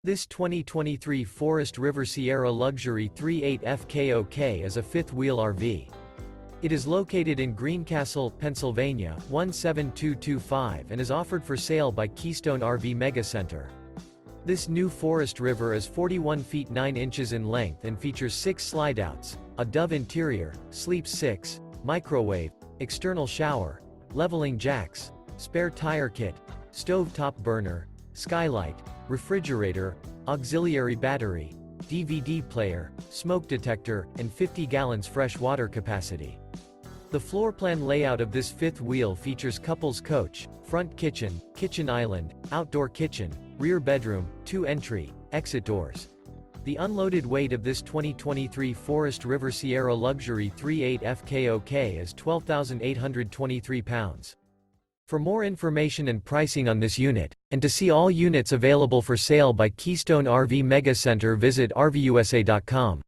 This 2023 Forest River Sierra Luxury 3.8 FKOK is a fifth-wheel RV. It is located in Greencastle, Pennsylvania, 17225 and is offered for sale by Keystone RV MEGA Center. This new Forest River is 41 feet 9 inches in length and features 6 slideouts, a Dove interior, sleep 6, microwave, external shower, leveling jacks, spare tire kit, stove-top burner, skylight, refrigerator, auxiliary battery, DVD player, smoke detector, and 50 gallons fresh water capacity. The floor plan layout of this fifth wheel features couples coach, front kitchen, kitchen island, outdoor kitchen, rear bedroom, 2 entry, exit doors. The unloaded weight of this 2023 Forest River Sierra Luxury 3.8 FKOK is 12,823 pounds. For more information and pricing on this unit, and to see all units available for sale by Keystone RV MEGA Center, visit RVUSA.com.